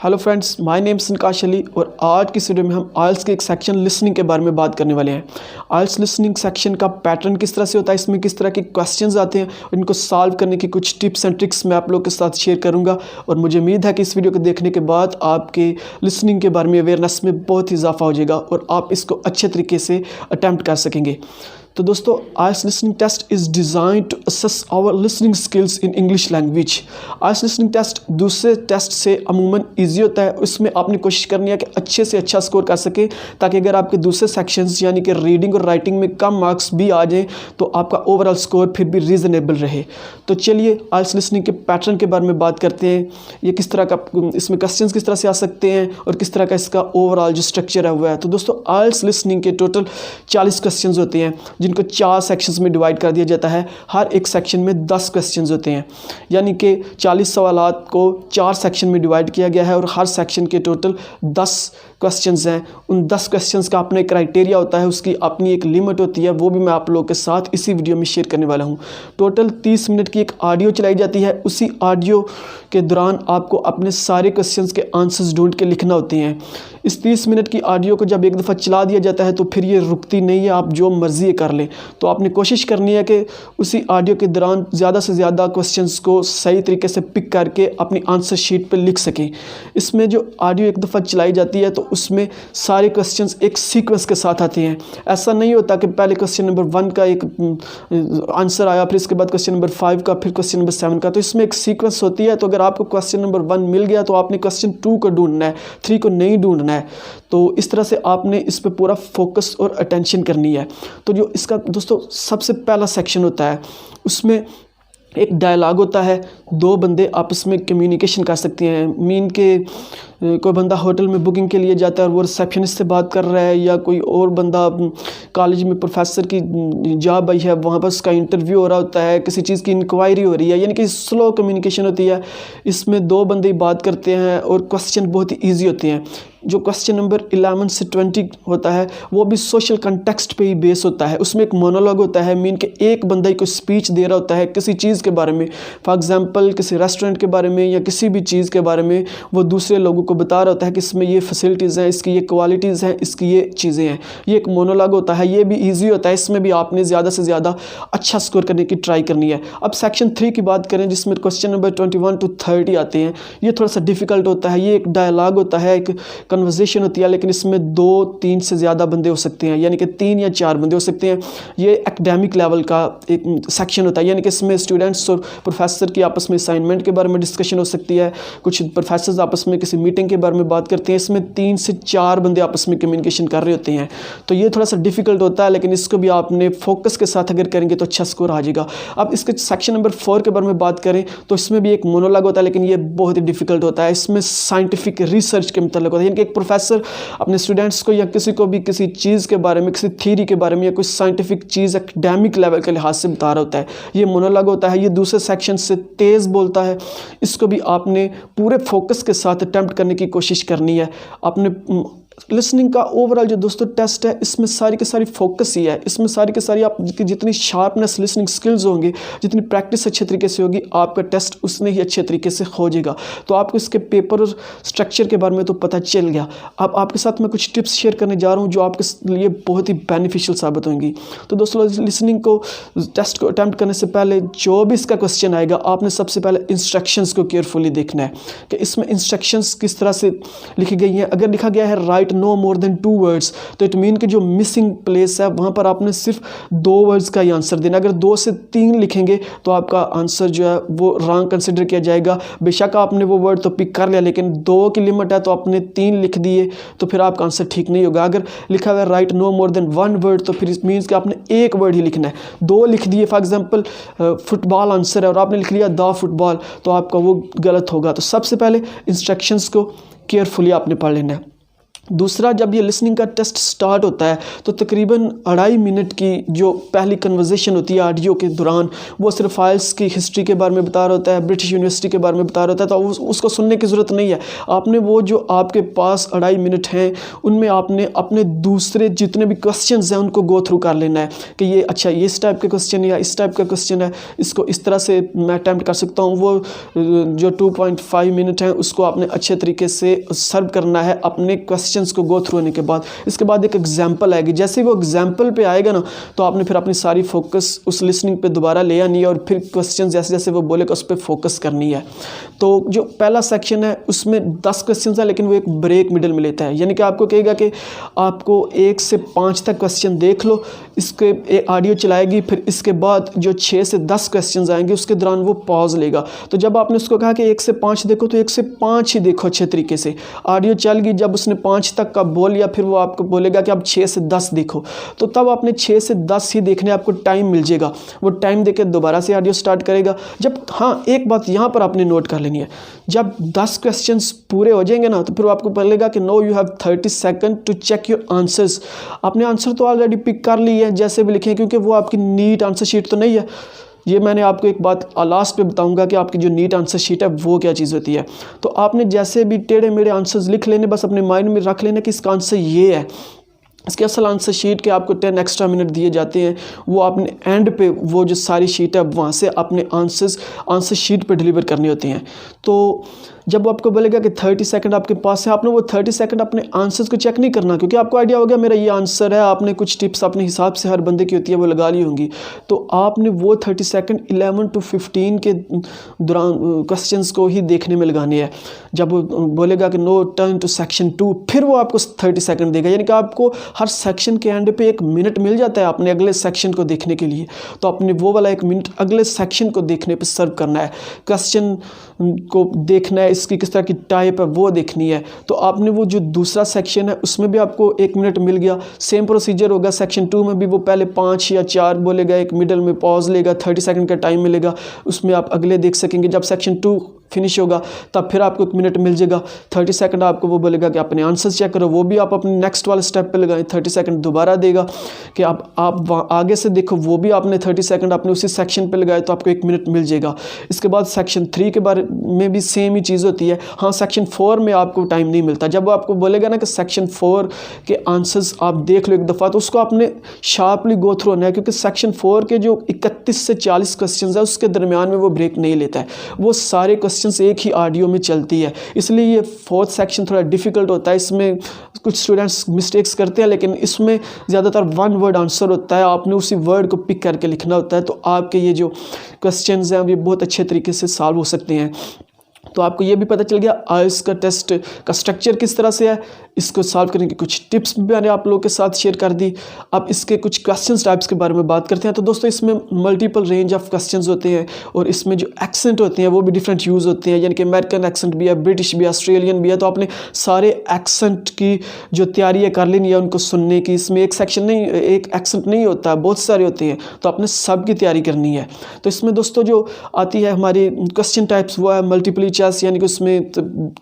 Hello friends, my name सिनकाश अली और आज की वीडियो में हम आइल्स के एक सेक्शन लिसनिंग के बारे में बात करने वाले हैं। आइल्स लिसनिंग सेक्शन का पैटर्न किस तरह से होता है, इसमें किस तरह के क्वेश्चंस आते हैं, इनको सॉल्व करने की कुछ टिप्स एंड ट्रिक्स मैं आप लोगों के साथ शेयर करूंगा। और मुझे उम्मीद है कि इस वीडियो को देखने के बाद आपके लिसनिंग के बारे में अवेयरनेस में बहुत ही इजाफा हो जाएगा और आप इसको अच्छे तरीके से अटैम्प्ट कर सकेंगे। तो दोस्तों, IELTS listening test is design to assess our listening skills in English language. IELTS listening test दूसरे टेस्ट से अमूमन ईजी होता है। उसमें आपने कोशिश करनी है कि अच्छे से अच्छा स्कोर कर सके, ताकि अगर आपके दूसरे सेक्शंस यानी कि रीडिंग और राइटिंग में कम मार्क्स भी आ जाएँ तो आपका ओवरऑल स्कोर फिर भी रीज़नेबल रहे। तो चलिए आइल्स लिसनिंग के पैटर्न के बारे में बात करते हैं। ये किस तरह का, इसमें क्वेश्चन किस तरह से आ सकते हैं और किस तरह का इसका ओवरऑल जो स्ट्रक्चर है हुआ है। तो दोस्तों, आइल्स लिसनिंग के टोटल 40 क्वेश्चन होते हैं, जिनको 4 सेक्शंस में डिवाइड कर दिया जाता है। हर एक सेक्शन में 10 क्वेश्चंस होते हैं, यानी कि 40 सवालात को 4 सेक्शन में डिवाइड किया गया है और हर सेक्शन के टोटल 10 क्वेश्चंस हैं। उन 10 क्वेश्चंस का अपना क्राइटेरिया होता है, उसकी अपनी एक लिमिट होती है, वो भी मैं आप लोगों के साथ इसी वीडियो में शेयर करने वाला हूँ। टोटल 30 मिनट की एक ऑडियो चलाई जाती है। उसी ऑडियो के दौरान आपको अपने सारे क्वेश्चंस के आंसर्स ढूंढ के लिखना होते हैं। इस 30 मिनट की ऑडियो को जब एक दफ़ा चला दिया जाता है तो फिर ये रुकती नहीं है, आप जो मर्ज़ी कर लें। तो आपने कोशिश करनी है कि उसी ऑडियो के दौरान ज़्यादा से ज़्यादा क्वेश्चंस को सही तरीके से पिक करके अपनी आंसर शीट पर लिख सकें। इसमें जो ऑडियो एक दफ़ा चलाई जाती है तो उसमें सारे क्वेश्चंस एक सीक्वेंस के साथ आते हैं। ऐसा नहीं होता कि पहले क्वेश्चन नंबर 1 का एक आंसर आया, फिर इसके बाद क्वेश्चन नंबर 5 का, फिर क्वेश्चन नंबर 7 का। तो इसमें एक सीक्वेंस होती है। तो अगर आपको क्वेश्चन नंबर 1 मिल गया तो आपने क्वेश्चन 2 को ढूंढना है, 3 को नहीं ढूंढना है। तो इस तरह से आपने इस पर पूरा फोकस और अटेंशन करनी है। तो जो इसका दोस्तों सबसे पहला सेक्शन होता है, उसमें एक डायलॉग होता है। 2 बंदे आपस में कम्युनिकेशन कर सकते हैं। मीन के कोई बंदा होटल में बुकिंग के लिए जाता है और वो रिसेप्शनिस्ट से बात कर रहा है, या कोई और बंदा कॉलेज में प्रोफेसर की जॉब आई है, वहाँ पर उसका इंटरव्यू हो रहा होता है, किसी चीज़ की इंक्वायरी हो रही है, यानी कि स्लो कम्युनिकेशन होती है। इसमें 2 बंदे बात करते हैं और क्वेश्चन बहुत ही ईजी होते हैं। जो क्वेश्चन नंबर 11 से 20 होता है वो भी सोशल कंटेक्स्ट पे ही बेस होता है। उसमें एक मोनोलॉग होता है, मीन के एक बंदा ही कोई स्पीच दे रहा होता है किसी चीज़ के बारे में। फॉर एग्जांपल किसी रेस्टोरेंट के बारे में या किसी भी चीज़ के बारे में वो दूसरे लोगों को बता रहा होता है कि इसमें ये फैसिलिटीज़ हैं, इसकी ये क्वालिटीज़ हैं, इसकी ये चीज़ें हैं। ये एक मोनोलॉग होता है, ये भी ईजी होता है। इसमें भी आपने ज़्यादा से ज़्यादा अच्छा स्कोर करने की ट्राई करनी है। अब सेक्शन 3 की बात करें, जिसमें क्वेश्चन नंबर 21 to 30 आते हैं। ये थोड़ा सा डिफ़िकल्ट होता है। ये एक डायलॉग होता है, एक कन्वर्सेशन होती है, लेकिन इसमें 2-3 से ज़्यादा बंदे हो सकते हैं, यानी कि 3 या 4 बंदे हो सकते हैं। ये एकेडमिक लेवल का एक सेक्शन होता है, यानी कि इसमें स्टूडेंट्स और प्रोफेसर की आपस में असाइनमेंट के बारे में डिस्कशन हो सकती है। कुछ प्रोफेसर्स आपस में किसी मीटिंग के बारे में बात करते हैं। इसमें 3 से 4 बंदे आपस में कम्युनिकेशन कर रहे होते हैं। तो ये थोड़ा सा डिफिकल्ट होता है, लेकिन इसको भी आपने फोकस के साथ अगर करेंगे तो अच्छा स्कोर आ जाएगा। अब इसके सेक्शन नंबर 4 के बारे में बात करें तो इसमें भी एक मोनोलॉग होता है, लेकिन ये बहुत ही डिफिकल्ट होता है। इसमें साइंटिफिक रिसर्च के मतलब होता है, यानी कि एक प्रोफेसर अपने स्टूडेंट्स को या किसी को भी किसी चीज़ के बारे में, किसी थ्योरी के बारे में या कुछ साइंटिफिक चीज़ एकेडमिक लेवल के लिहाज से बता रहा होता है। ये मोनोलॉग होता है। ये दूसरे सेक्शन से तेज़ बोलता है। इसको भी आपने पूरे फोकस के साथ अटेम्प्ट करने की कोशिश करनी है। आपने लिसनिंग का ओवरऑल जो दोस्तों टेस्ट है, इसमें सारी की सारी फोकस ही है। इसमें सारी की सारी आपकी जितनी शार्पनेस लिसनिंग स्किल्स होंगे, जितनी प्रैक्टिस अच्छे तरीके से होगी, आपका टेस्ट उसने ही अच्छे तरीके से हो जाएगा। तो आपको इसके पेपर और स्ट्रक्चर के बारे में तो पता चल गया। अब आपके साथ मैं कुछ टिप्स शेयर करने जा रहा हूँ जो आपके लिए बहुत ही बेनिफिशियल साबित होंगी। तो दोस्तों, लिसनिंग को टेस्ट को अटैम्प्ट करने से पहले जो भी इसका क्वेश्चन आएगा, आपने सबसे पहले इंस्ट्रक्शंस को केयरफुली देखना है कि इसमें इंस्ट्रक्शंस किस तरह से लिखी गई हैं। अगर लिखा गया है नो मोर देन 2 वर्ड्स, तो इट मीन कि जो मिसिंग प्लेस है वहाँ पर आपने सिर्फ 2 वर्ड्स का ही आंसर देना। अगर 2 से 3 लिखेंगे तो आपका आंसर जो है वो रॉन्ग कंसिडर किया जाएगा। बेशक आपने वो वर्ड तो पिक कर लिया, लेकिन 2 की लिमिट है तो आपने 3 लिख दिए तो फिर आपका आंसर ठीक नहीं होगा। अगर लिखा हुआ है right no more than 1 word, तो फिर इट मीन्स कि आपने 1 वर्ड ही लिखना है। 2 लिख दिए, फॉर एग्जाम्पल फुटबॉल आंसर है और आपने लिख लिया द फुटबॉल, तो आपका वो गलत होगा। तो सबसे पहले इंस्ट्रक्शंस को केयरफुली आपने पढ़ लेना है। दूसरा, जब ये लिसनिंग का टेस्ट स्टार्ट होता है तो तकरीबन 2.5 मिनट की जो पहली कन्वर्जेशन होती है ऑडियो के दौरान, वो सिर्फ आइल्स की हिस्ट्री के बारे में बता रहा होता है, ब्रिटिश यूनिवर्सिटी के बारे में बता रहा होता है, तो उसको सुनने की ज़रूरत नहीं है। आपने वो जो आपके पास 2.5 मिनट हैं उनमें आपने अपने दूसरे जितने भी क्वेश्चंस हैं उनको गो थ्रू कर लेना है कि ये अच्छा ये इस टाइप के क्वेश्चन या इस टाइप का क्वेश्चन है, इसको इस तरह से मैं अटैम्प्ट कर सकता हूँ। वो जो 2.5 मिनट हैं उसको आपने अच्छे तरीके से सर्व करना है अपने क्वेश्चंस को गो थ्रू होने के बाद। इसके बाद एक एग्जांपल आएगी, जैसे ही वो एग्जांपल पे आएगा ना तो आपने फिर अपनी सारी फोकस उस लिसनिंग पे दोबारा ले आनी है और फिर क्वेश्चन जैसे जैसे वो बोलेगा उस पर फोकस करनी है। तो जो पहला सेक्शन है उसमें 10 क्वेश्चन है, लेकिन वो एक ब्रेक मिडल में लेता है, यानी कि आपको कहेगा कि आपको 1 से 5 तक क्वेश्चन देख लो, इसके ऑडियो चलाएगी, फिर इसके बाद जो 6 से 10 क्वेश्चन आएंगे उसके दौरान वो पॉज लेगा। तो जब आपने उसको कहा कि 1 से 5 देखो तो 1 से 5 ही देखो अच्छे तरीके से, ऑडियो चल गई, जब उसने 5 तक का बोल लिया फिर वो आपको बोलेगा कि अब 6 से 10 देखो, तो तब आपने 6 से 10 ही देखने, आपको टाइम मिल जाएगा, वो टाइम देके दोबारा से ऑडियो स्टार्ट करेगा। जब हाँ एक बात यहाँ पर आपने नोट कर लेनी है, जब 10 क्वेश्चंस पूरे हो जाएंगे ना तो फिर आपको बोलेगा कि no you have 30 second to check your answers. आपने आंसर तो ऑलरेडी पिक कर ली है जैसे भी लिखे, क्योंकि वो आपकी नीट आंसर शीट तो नहीं है। ये मैंने आपको एक बात लास्ट पे बताऊंगा कि आपकी जो नीट आंसर शीट है वो क्या चीज़ होती है। तो आपने जैसे भी टेढ़े मेढ़े आंसर्स लिख लेने, बस अपने माइंड में रख लेना कि इसका आंसर ये है। इसके असल आंसर शीट के आपको 10 एक्स्ट्रा मिनट दिए जाते हैं, वो आपने एंड पे वो जो सारी शीट है वहाँ से अपने आंसर शीट पे डिलीवर करने होते हैं। तो जब आपको बोलेगा कि 30 सेकंड आपके पास है, आपने वो 30 सेकंड अपने आंसर्स को चेक नहीं करना, क्योंकि आपको आइडिया हो गया मेरा ये आंसर है, आपने कुछ टिप्स अपने हिसाब से हर बंदे की होती है वो लगा ली होंगी। तो आपने वो 30 सेकंड 11 to 15 के दौरान क्वेश्चंस को ही देखने में लगाने हैं। जब वो बोलेगा कि नो टर्न टू सेक्शन 2, फिर वो आपको 30 सेकंड देगा, यानी कि आपको हर सेक्शन के एंड पे 1 मिनट मिल जाता है अपने अगले सेक्शन को देखने के लिए। तो आपने वो वाला 1 मिनट अगले सेक्शन को देखने पे सर्व करना है, क्वेश्चन को देखना है, इसकी किस तरह की टाइप है वो देखनी है। तो आपने वो जो दूसरा सेक्शन है उसमें भी आपको 1 मिनट मिल गया, सेम प्रोसीजर होगा सेक्शन 2 में भी। वो पहले 5 या 4 बोलेगा, एक मिडल में पॉज लेगा, 30 सेकंड का टाइम मिलेगा, उसमें आप अगले देख सकेंगे। जब सेक्शन 2 फिनिश होगा तब फिर आपको 1 मिनट मिल जाएगा, 30 सेकंड आपको वो बोलेगा कि अपने आंसर्स चेक करो, वो भी आप अपने नेक्स्ट वाले स्टेप पे लगाएं, 30 सेकंड दोबारा देगा कि आप आगे से देखो, वो भी आपने 30 सेकंड अपने उसी सेक्शन पे लगाए तो आपको 1 मिनट मिल जाएगा। इसके बाद सेक्शन 3 के बारे में भी सेम ही चीज़ होती है। हाँ, सेक्शन 4 में आपको टाइम नहीं मिलता। जब वो आपको बोलेगा ना कि सेक्शन 4 के आंसर्स आप देख लो एक दफ़ा, तो उसको आपने शार्पली गो थ्रू होना है, क्योंकि सेक्शन 4 के जो 31 से 40 क्वेश्चन है उसके दरमियान में वो ब्रेक नहीं लेता है, वो सारे क्वेश्चन एक ही ऑडियो में चलती है। इसलिए ये 4th सेक्शन थोड़ा डिफिकल्ट होता है, इसमें कुछ स्टूडेंट्स मिस्टेक्स करते हैं, लेकिन इसमें ज़्यादातर 1 वर्ड आंसर होता है, आपने उसी वर्ड को पिक करके लिखना होता है। तो आपके ये जो क्वेश्चंस हैं ये बहुत अच्छे तरीके से सॉल्व हो सकते हैं। तो आपको ये भी पता चल गया आइल्स का टेस्ट का स्ट्रक्चर किस तरह से है, इसको सॉल्व करने की कुछ टिप्स भी मैंने आप लोगों के साथ शेयर कर दी। अब इसके कुछ क्वेश्चंस टाइप्स के बारे में बात करते हैं। तो दोस्तों इसमें मल्टीपल रेंज ऑफ क्वेश्चंस होते हैं और इसमें जो एक्सेंट होते हैं वो भी डिफरेंट यूज़ होते हैं, यानी कि अमेरिकन एक्सेंट भी है, ब्रिटिश भी है, ऑस्ट्रेलियन भी है। तो आपने सारे एक्सेंट की जो तैयारी है कर लेनी है उनको सुनने की। इसमें एक सेक्शन नहीं, एक एक्सेंट नहीं होता, बहुत सारे होते हैं, तो आपने सब की तैयारी करनी है। तो इसमें दोस्तों जो आती है हमारी क्वेश्चन टाइप्स वो है मल्टीपल चॉइस, यानी कि उसमें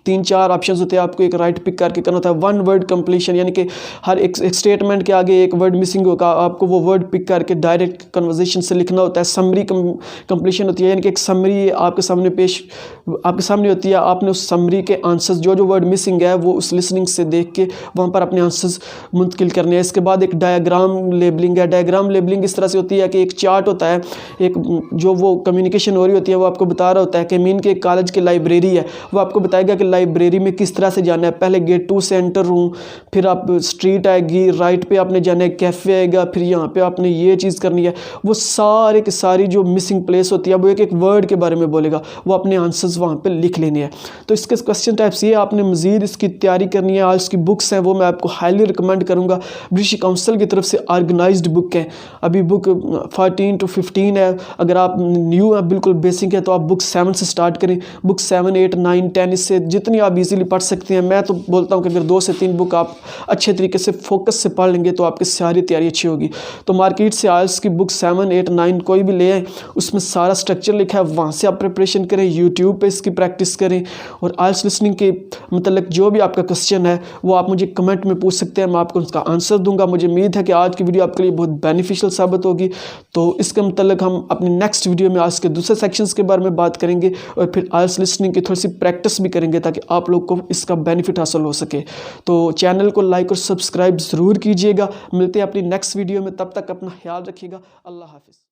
3-4 ऑप्शन होते हैं, आपको एक राइट पिक करके करना होता है। 1 वर्ड कंप्लीशन, यानी कि हर एक स्टेटमेंट के आगे एक वर्ड मिसिंग होगा, आपको वो वर्ड पिक करके डायरेक्ट कन्वर्सेशन से लिखना होता है। समरी कंप्लीशन होती है, यानी कि एक समरी आपके सामने होती है, आपने उस समरी के आंसर्स जो वर्ड मिसिंग है वो उस लिसनिंग से देख के वहाँ पर अपने आंसर्स मुंतकिल करने हैं। इसके बाद एक डायग्राम लेबलिंग है। डायग्राम लेबलिंग इस तरह से होती है कि एक चार्ट होता है, एक जो वो कम्युनिकेशन हो रही होती है वो आपको बता रहा होता है कि मीन के कॉलेज की लाइब्रेरी है, वो आपको बताएगा कि लाइब्रेरी में किस तरह से जाना है। पहले गेट 2 से एंटर हूँ, फिर आप स्ट्रीट आएगी, राइट पे आपने जाना है, कैफ़े आएगा, फिर यहाँ पे आपने ये चीज़ करनी है। वो सारे की सारी जो मिसिंग प्लेस होती है वो एक वर्ड के बारे में बोलेगा, वो अपने आंसर्स वहाँ पे लिख लेने हैं। तो इसके क्वेश्चन टाइप्स ये, आपने मज़ीद इसकी तैयारी करनी है। आज की बुक्स हैं वो मैं आपको हाईली रिकमेंड करूँगा, ब्रिटिश काउंसिल की तरफ से ऑर्गेनाइज्ड बुक है। अभी बुक 14 to 15 है, अगर आप न्यू है बिल्कुल बेसिक है तो आप बुक 7 से स्टार्ट करें। बुक 7 7, 8, 9, 10 इससे जितनी आप इजीली पढ़ सकते हैं। मैं तो बोलता हूँ कि अगर 2 से 3 बुक आप अच्छे तरीके से फोकस से पढ़ लेंगे तो आपकी सारी तैयारी अच्छी होगी। तो मार्केट से आइल्स की बुक 7, 8, 9 कोई भी ले आए, उसमें सारा स्ट्रक्चर लिखा है, वहाँ से आप प्रिपरेशन करें, यूट्यूब पर इसकी प्रैक्टिस करें। और आइल्स लिसनिंग के मतलब जो भी आपका क्वेश्चन है वो आप मुझे कमेंट में पूछ सकते हैं, मैं आपको उसका आंसर दूंगा। मुझे उम्मीद है कि आज की वीडियो आपके लिए बहुत बेनिफिशियल साबित होगी। तो इसके मतलब हम अपने नेक्स्ट वीडियो में आज के दूसरे सेक्शंस के बारे में बात करेंगे और फिर आइल्स लिसनिंग की थोड़ी सी प्रैक्टिस भी करेंगे ताकि आप लोग को इसका बेनिफिट हासिल हो सके। तो चैनल को लाइक और सब्सक्राइब ज़रूर कीजिएगा। मिलते हैं अपनी नेक्स्ट वीडियो में, तब तक अपना ख्याल रखिएगा। अल्लाह हाफिज़।